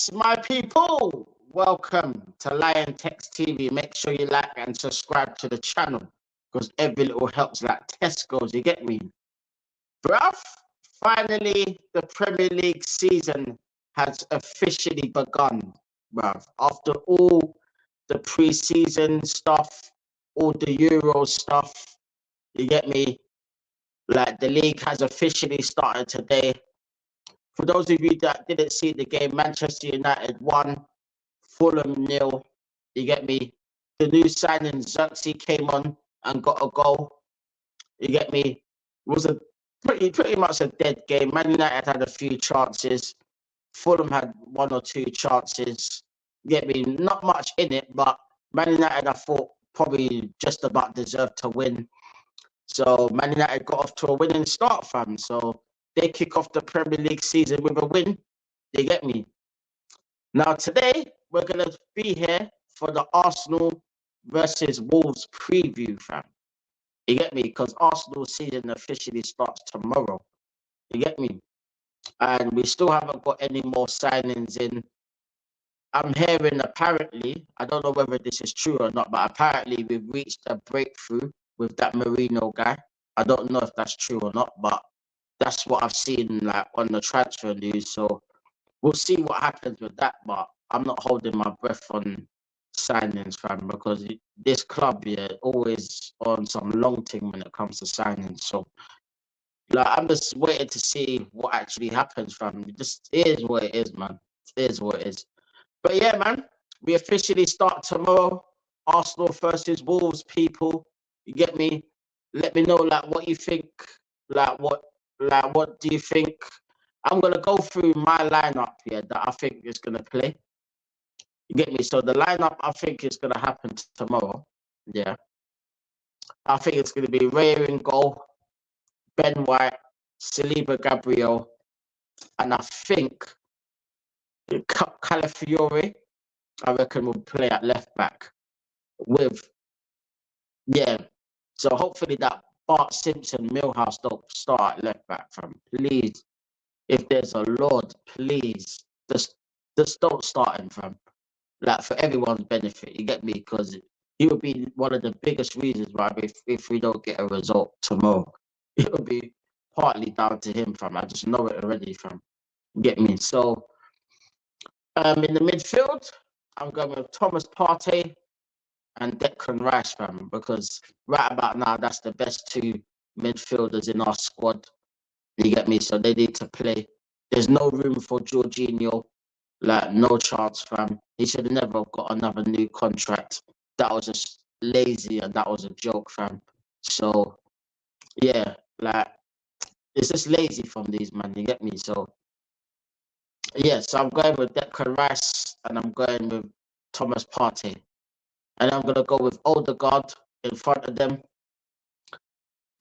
Yes, my people, welcome to Liontekz TV. Make sure you like and subscribe to the channel because every little helps like Tesco's, you get me? Bruv, finally the Premier League season has officially begun, bruv. After all the pre-season stuff, all the Euro stuff, you get me? Like the league has officially started today. For those of you that didn't see the game, Manchester United won, Fulham 0. You get me? The new signing Xerxes came on and got a goal. You get me? It was a pretty much a dead game. Man United had a few chances. Fulham had one or two chances. You get me? Not much in it, but Man United, I thought, probably just about deserved to win. So Man United got off to a winning start, fam. So they kick off the Premier League season with a win. You get me? Now today we're gonna be here for the Arsenal versus Wolves preview, fam. You get me? Because Arsenal season officially starts tomorrow. You get me? And we still haven't got any more signings in. I'm hearing apparently, I don't know whether this is true or not, but apparently we've reached a breakthrough with that Marino guy. I don't know if that's true or not, but that's what I've seen like on the transfer news. So we'll see what happens with that, but I'm not holding my breath on signings, fam, because this club, yeah, always on some long thing when it comes to signings. So like I'm just waiting to see what actually happens, fam. It just is what it is, man. It is what it is. But yeah, man, we officially start tomorrow. Arsenal versus Wolves, people. You get me? Let me know like what you think. Like what do you think? I'm gonna go through my lineup here that I think is gonna play. You get me? So the lineup I think is gonna happen tomorrow. Yeah. I think it's gonna be Raya in goal, Ben White, Saliba Gabriel, and I think Calafiore, I reckon will play at left back with yeah. So hopefully that Bart Simpson Millhouse don't start at left back from please. If there's a Lord, please just don't start him from like for everyone's benefit. You get me? Because he would be one of the biggest reasons why if we don't get a result tomorrow, it will be partly down to him from. I just know it already from. Get me? So in the midfield, I'm going with Thomas Partey and Declan Rice, fam, because right about now that's the best two midfielders in our squad. You get me? So they need to play. There's no room for Jorginho. Like, no chance, fam. He should have never got another new contract. That was just lazy and that was a joke, fam. So, yeah, like, it's just lazy from these, man. You get me? So, yeah, so I'm going with Declan Rice and I'm going with Thomas Partey. And I'm going to go with Odegaard in front of them.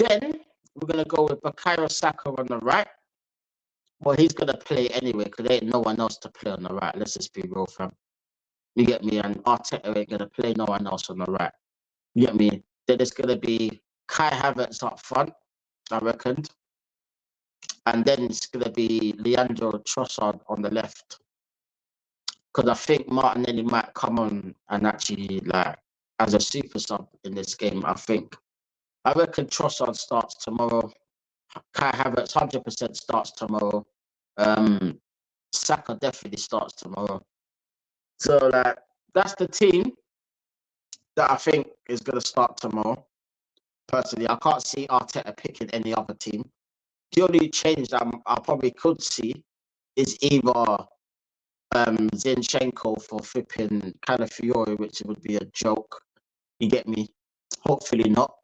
Then, we're going to go with Bukayo Saka on the right. Well, he's going to play anyway because there ain't no one else to play on the right. Let's just be real, fam. You get me? And Arteta ain't going to play no one else on the right. You get me? Then it's going to be Kai Havertz up front, I reckoned. And then it's going to be Leandro Trossard on the left. Because I think Martinelli might come on and actually, like, as a super sub in this game, I think. I reckon Trossard starts tomorrow. Kai Havertz 100% starts tomorrow. Saka definitely starts tomorrow. So, like, that's the team that I think is going to start tomorrow. Personally, I can't see Arteta picking any other team. The only change that I probably could see is either Zinchenko for flipping Calafiore, which would be a joke. You get me? Hopefully not.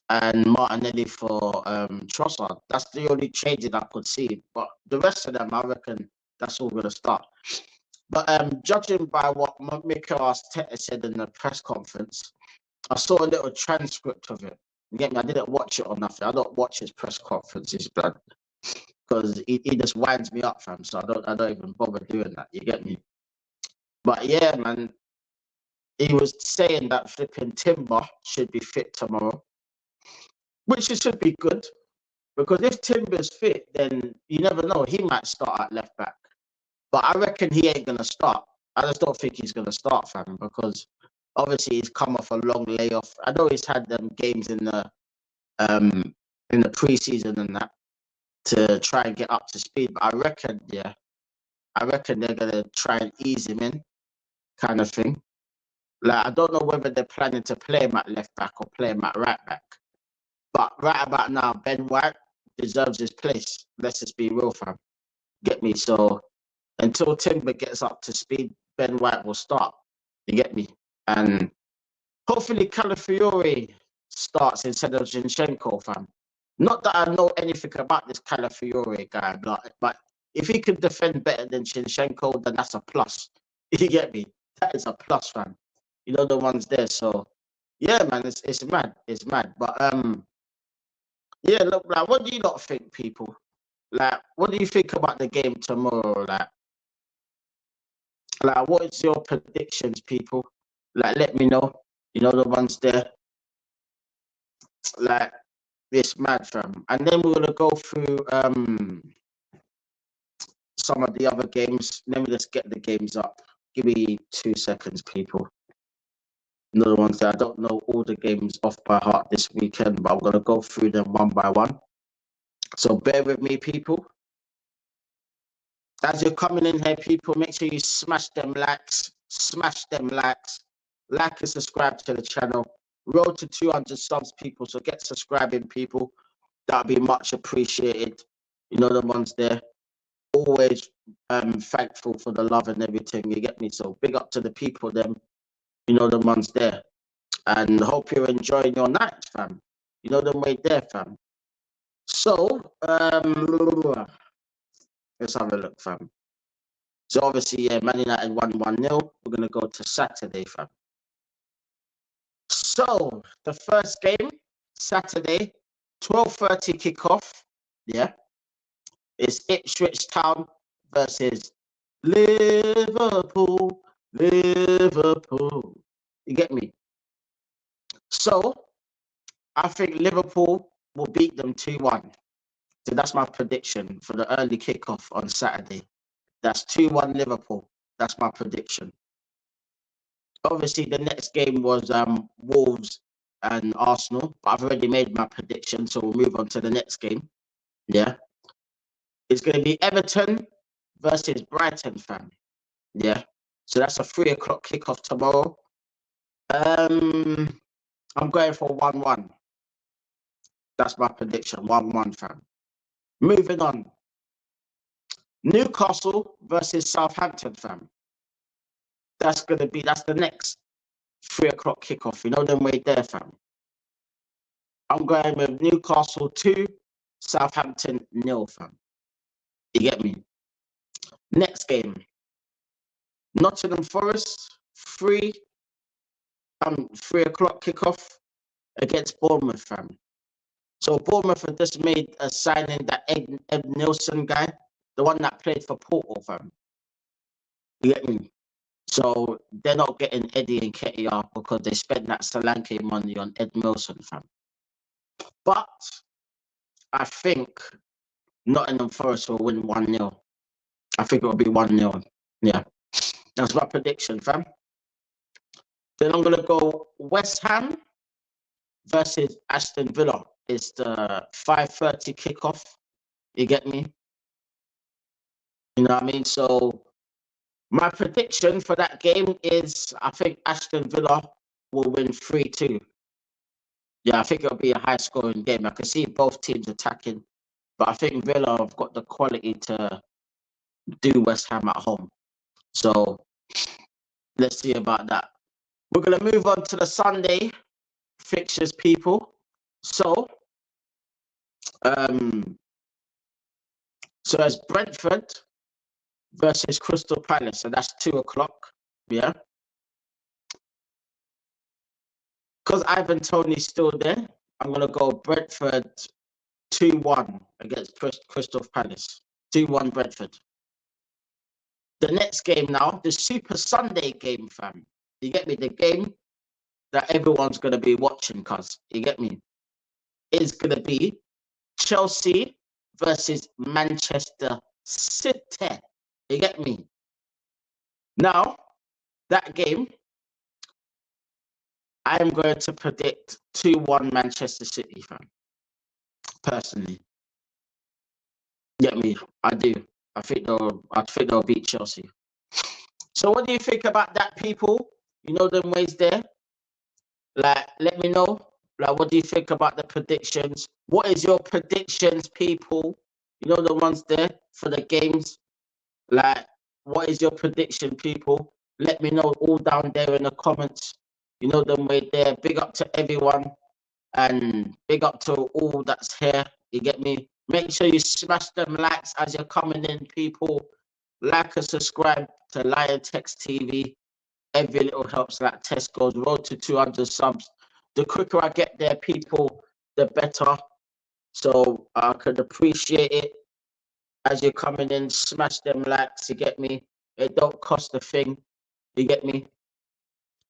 And Martinelli for Trossard. That's the only change that I could see. But the rest of them, I reckon that's all going to start. But judging by what Mikel Arteta said in the press conference, I saw a little transcript of it. You get me? I didn't watch it or nothing. I don't watch his press conferences, blood, because he just winds me up, fam. So I don't even bother doing that. You get me? But yeah, man, he was saying that flipping Timber should be fit tomorrow, which it should be good because if Timber's fit, then you never know. He might start at left back. But I reckon he ain't gonna start. I just don't think he's gonna start, fam, because obviously he's come off a long layoff. I know he's had them games in the preseason and that to try and get up to speed. But I reckon they're gonna try and ease him in, kind of thing. Like, I don't know whether they're planning to play him at left back or play him at right back. But right about now, Ben White deserves his place. Let's just be real, fam. Get me? So until Timber gets up to speed, Ben White will start. You get me? And hopefully Calafiore starts instead of Zinchenko, fam. Not that I know anything about this Calafiore guy, but if he can defend better than Zinchenko, then that's a plus. You get me? That is a plus, fam. You know the ones there. So yeah, man, it's mad. It's mad. But yeah, look, like, what do you not think, people? Like, what do you think about the game tomorrow? Like, what is your predictions, people? Like, let me know. You know the ones there. Like, it's mad, fam. And then we're gonna go through some of the other games. Let me just get the games up. Give me 2 seconds, people. You know the ones that I don't know all the games off by heart this weekend, but I'm gonna go through them one by one. So bear with me, people. As you're coming in here, people, make sure you smash them likes, like and subscribe to the channel. Road to 200 subs, people, so get subscribing, people. That'll be much appreciated. You know the ones there. Always thankful for the love and everything, you get me? So big up to the people, them, you know the ones there. And hope you're enjoying your night, fam. You know them way there, fam. So, let's have a look, fam. So obviously, yeah, Man United won 1-0. We're gonna go to Saturday, fam. So the first game, Saturday, 12:30 kickoff. Yeah, it's Ipswich Town versus Liverpool. Liverpool. You get me? So I think Liverpool will beat them 2-1. So that's my prediction for the early kickoff on Saturday. That's 2-1 Liverpool. That's my prediction. Obviously, the next game was Wolves and Arsenal, but I've already made my prediction, so we'll move on to the next game. Yeah, it's going to be Everton versus Brighton, fam. Yeah, so that's a 3 o'clock kickoff tomorrow. I'm going for 1-1. That's my prediction, 1-1, fam. Moving on, Newcastle versus Southampton, fam. That's the next 3 o'clock kickoff. You know them way there, fam. I'm going with Newcastle 2, Southampton 0, fam. You get me? Next game, Nottingham Forest 3 o'clock kickoff against Bournemouth, fam. So Bournemouth have just made a signing, that Ed Nilsson guy, the one that played for Porto, fam. You get me? So they're not getting Eddie and Nketiah because they spent that Solanke money on Ed Nilsson, fam. But I think Nottingham Forest will win 1-0. I think it'll be 1-0. Yeah. That's my prediction, fam. Then I'm going to go West Ham versus Aston Villa. It's the 5:30 kickoff. You get me? You know what I mean? So my prediction for that game is I think Aston Villa will win 3-2. Yeah, I think it'll be a high-scoring game. I can see both teams attacking, but I think Villa have got the quality to do West Ham at home. So let's see about that. We're going to move on to the Sunday fixtures, people. So, it's Brentford versus Crystal Palace. So that's 2 o'clock. Yeah. Because Ivan Toney's still there, I'm going to go Brentford 2-1 against Crystal Palace. 2-1 Brentford. The next game now, the Super Sunday game, fam. You get me? The game that everyone's going to be watching, cuz. You get me? Is going to be Chelsea versus Manchester City. You get me? Now, that game, I'm going to predict 2-1 Manchester City, fam. Personally. Get me? I do. I think they'll beat Chelsea. So what do you think about that, people? You know them ways there? Like, let me know. Like, what do you think about the predictions? What is your predictions, people? You know the ones there for the games? Like, what is your prediction, people? Let me know all down there in the comments. You know them way there. Big up to everyone. And big up to all that's here. You get me? Make sure you smash them likes as you're coming in, people. Like and subscribe to Liontekz TV. Every little helps. Like Tesco's road to 200 subs. The quicker I get there, people, the better. So I could appreciate it as you're coming in. Smash them likes. You get me? It don't cost a thing. You get me?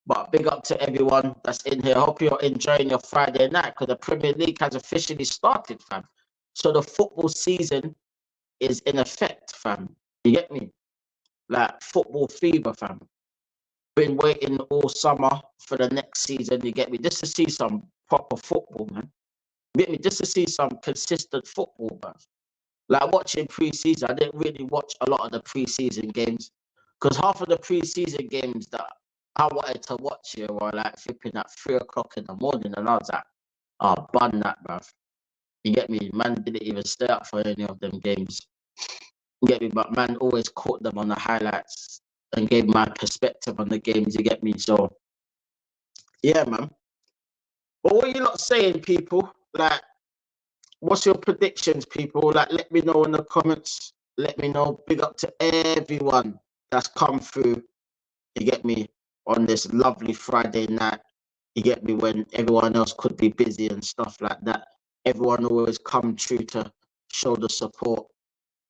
But big up to everyone that's in here. Hope you're enjoying your Friday night because the Premier League has officially started, fam. So the football season is in effect, fam. You get me? Like football fever, fam. Been waiting all summer for the next season. You get me? Just to see some proper football, man. You get me? Just to see some consistent football, man. Like watching pre-season, I didn't really watch a lot of the pre-season games because half of the pre-season games that I wanted to watch here were like flipping at 3 o'clock in the morning, and I was like, "Oh, bun that, bruv." You get me? Man didn't even stay up for any of them games. You get me? But man always caught them on the highlights and gave my perspective on the games. You get me? So yeah, man. But what are you not saying, people? Like, what's your predictions, people? Like, let me know in the comments. Let me know. Big up to everyone that's come through. You get me? On this lovely Friday night. You get me? When everyone else could be busy and stuff like that. Everyone always come true to show the support.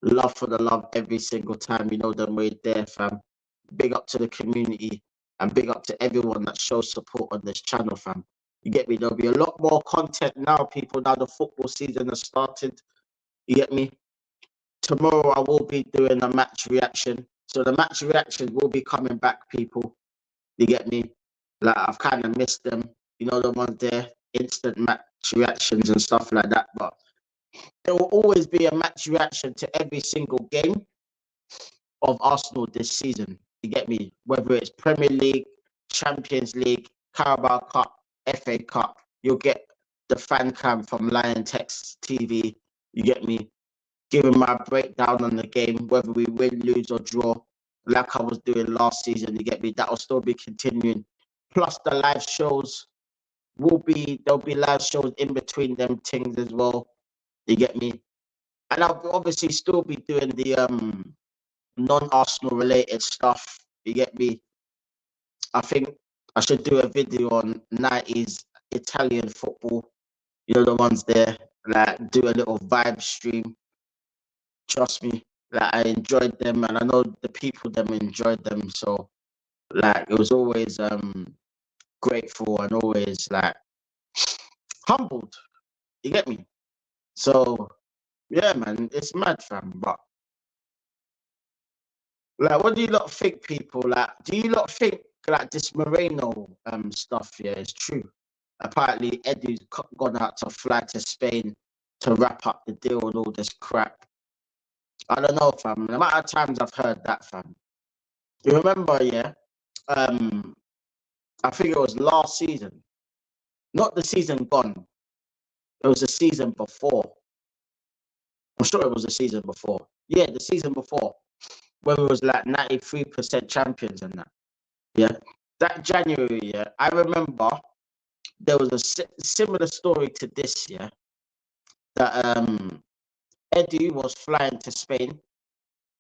Love for the love every single time. You know them way there, fam. Big up to the community and big up to everyone that shows support on this channel, fam. You get me? There'll be a lot more content now, people. Now the football season has started. You get me? Tomorrow I will be doing a match reaction. So the match reaction will be coming back, people. You get me? Like I've kind of missed them. You know the ones there, instant match reactions and stuff like that. But there will always be a match reaction to every single game of Arsenal this season. You get me? Whether it's Premier League, Champions League, Carabao Cup, FA Cup, you'll get the fan cam from Liontekz TV. You get me? Giving my breakdown on the game, whether we win, lose, or draw, like I was doing last season. You get me? That'll still be continuing. Plus the live shows there'll be live shows in between them things as well. You get me? And I'll obviously still be doing the non-Arsenal related stuff. You get me? I think I should do a video on 90s Italian football. You know the ones there. Like do a little vibe stream. Trust me. Like I enjoyed them and I know the people them enjoyed them. So like it was always grateful and always like humbled. You get me? So yeah, man, it's mad, fam. But like, what do you lot think, people? Like, do you lot think like this Moreno stuff? Yeah, is true. Apparently, Eddie's gone out to fly to Spain to wrap up the deal and all this crap. I don't know, fam. The amount of times I've heard that, fam. You remember, yeah? I think it was last season, not the season gone. It was the season before. I'm sure it was the season before. Yeah, the season before, when it was like 93% champions and that. Yeah, that January, yeah, I remember there was a similar story to this, yeah, that Eddie was flying to Spain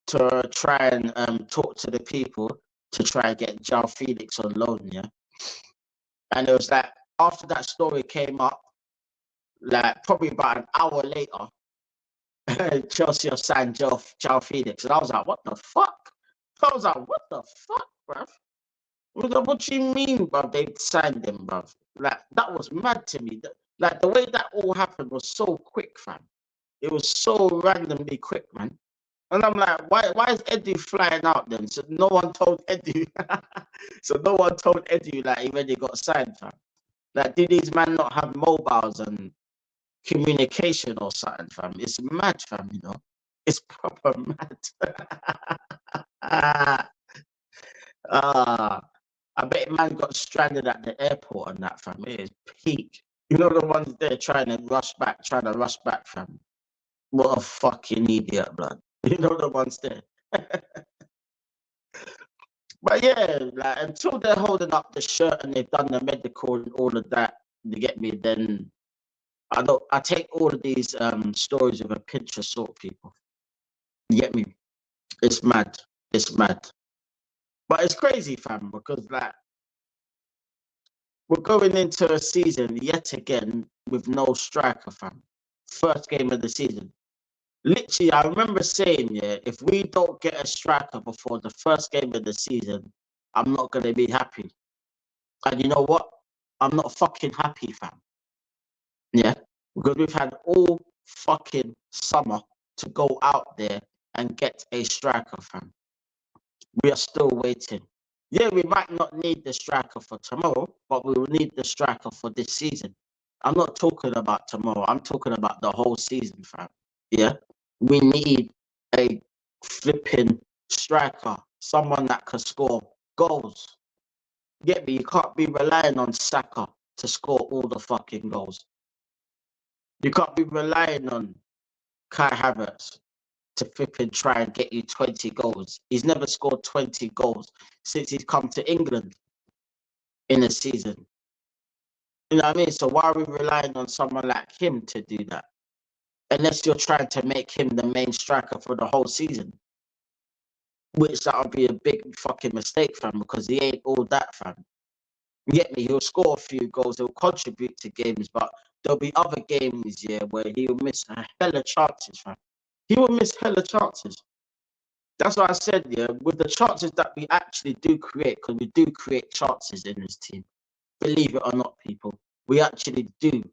to try and talk to the people to try and get João Felix on loan, yeah. And it was like after that story came up, like probably about an hour later, Chelsea have signed João Felix, and I was like, what the fuck? I was like, what the fuck, bruv? What do you mean, bruv? They signed him, bruv. Like that was mad to me. Like the way that all happened was so quick, fam. It was so randomly quick, man. And I'm like, why is Eddie flying out then? So no one told Eddie. So no one told Eddie like he already got signed, fam. Like, do these men not have mobiles and communication or something, fam? It's mad, fam, you know. It's proper mad. Ah, I bet man got stranded at the airport and that, fam. It is peak. You know the ones there trying to rush back, fam. What a fucking idiot, blood. You know the ones there. But yeah, like until they're holding up the shirt and they've done the medical and all of that, you get me, then I take all of these stories with a pinch of salt, people. You get me? It's mad. It's mad. But it's crazy, fam, because like we're going into a season yet again with no striker, fam. First game of the season. Literally, I remember saying, yeah, if we don't get a striker before the first game of the season, I'm not gonna be happy. And you know what? I'm not fucking happy, fam. Yeah, because we've had all fucking summer to go out there and get a striker, fam. We are still waiting. Yeah, we might not need the striker for tomorrow, but we will need the striker for this season. I'm not talking about tomorrow. I'm talking about the whole season, fam. Yeah, we need a flipping striker, someone that can score goals. Get me? You can't be relying on Saka to score all the fucking goals. You can't be relying on Kai Havertz to flipping try and get you 20 goals. He's never scored 20 goals since he's come to England in a season. You know what I mean? So why are we relying on someone like him to do that? Unless you're trying to make him the main striker for the whole season. Which that would be a big fucking mistake, fam, because he ain't all that, fam. You get me? He'll score a few goals, he'll contribute to games, but there'll be other games, yeah, where he'll miss a hella chances, fam. He will miss hella chances. That's why I said, yeah, with the chances that we actually do create, because we do create chances in this team. Believe it or not, people, we actually do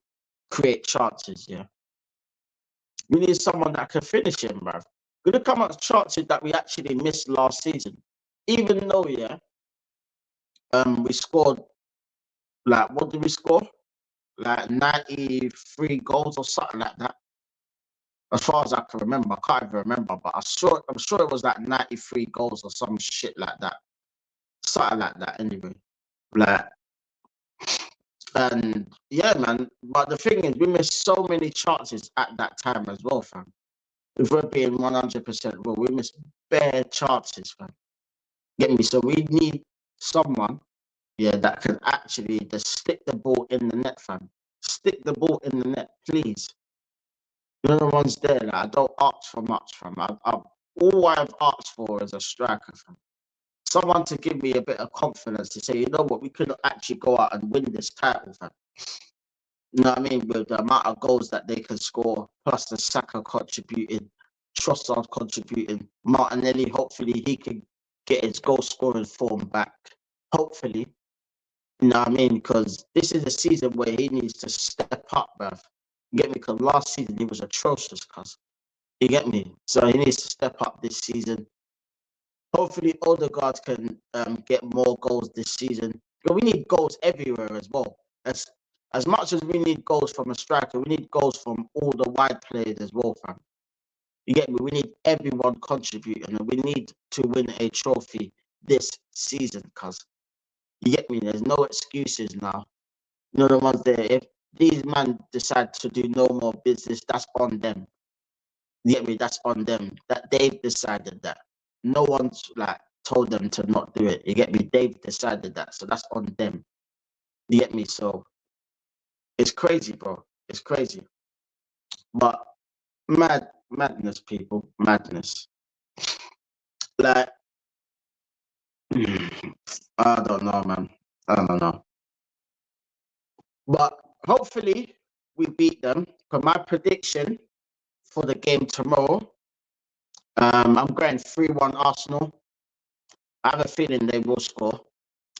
create chances, yeah. We need someone that can finish him, bruv. Look how much chances that we actually missed last season. Even though, yeah, we scored, like, what did we score? Like 93 goals or something like that. As far as I can remember, I can't even remember, but I'm sure it was like 93 goals or some shit like that. Something like that, anyway. Like, and yeah, man. But the thing is, we missed so many chances at that time as well, fam. If we're being 100% real, we missed bare chances, fam. Get me? So we need someone, yeah, that can actually just stick the ball in the net, fam. Stick the ball in the net, please. You know the ones there. Like, I don't ask for much, fam. All I've asked for is a striker, fam. Someone to give me a bit of confidence to say, you know what, we could actually go out and win this title, fam. You know what I mean? With the amount of goals that they can score, plus the Saka contributing, Trossard contributing, Martinelli, hopefully he can get his goal scoring form back. Hopefully. You know what I mean? Because this is a season where he needs to step up, bruv. You get me? Because last season he was atrocious, cuz. You get me? So he needs to step up this season. Hopefully Odegaard can get more goals this season. But we need goals everywhere as well. As much as we need goals from a striker, we need goals from all the wide players as well, fam. You get me? We need everyone contributing, and we need to win a trophy this season, cuz. You get me? There's no excuses now. You know the ones there. If these men decide to do no more business, that's on them. You get me? That's on them. That they've decided that. No one's like told them to not do it. You get me? They've decided that. So that's on them. You get me? So it's crazy, bro. It's crazy. But madness, people. Madness. Like, I don't know, man. I don't know. But hopefully we beat them. For my prediction for the game tomorrow, I'm going 3-1 Arsenal. I have a feeling they will score.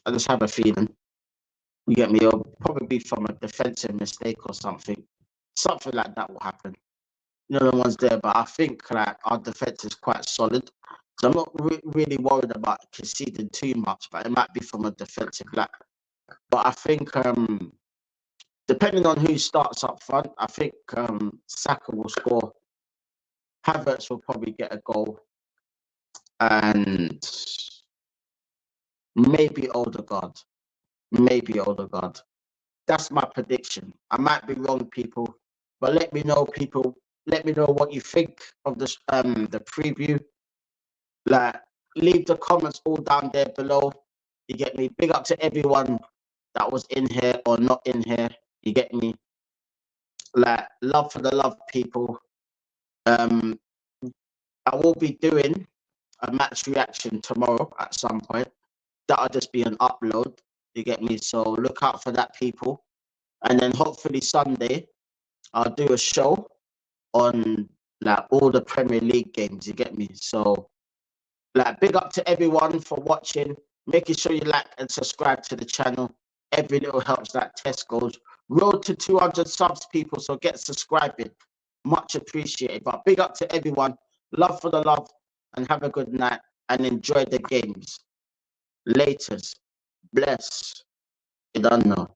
I just have a feeling. You get me? It'll probably be from a defensive mistake or something. Something like that will happen. you know, the ones there. But I think like our defense is quite solid. So I'm not really worried about conceding too much, but it might be from a defensive lack. But I think depending on who starts up front, I think Saka will score. Havertz will probably get a goal, and maybe Odegaard. Maybe Odegaard. That's my prediction. I might be wrong, people, but let me know, people. Let me know what you think of this the preview. Like, leave the comments all down there below. You get me? Big up to everyone that was in here or not in here. You get me? Like, love for the love, people. I will be doing a match reaction tomorrow at some point. That'll just be an upload. You get me? So look out for that, people. And then hopefully Sunday, I'll do a show on like all the Premier League games. You get me? So like, big up to everyone for watching. Making sure you like and subscribe to the channel. Every little helps, like Tess goes. Road to 200 subs, people. So get subscribing. Much appreciated. But big up to everyone. Love for the love, and have a good night and enjoy the games. Laters. Bless. You don't know.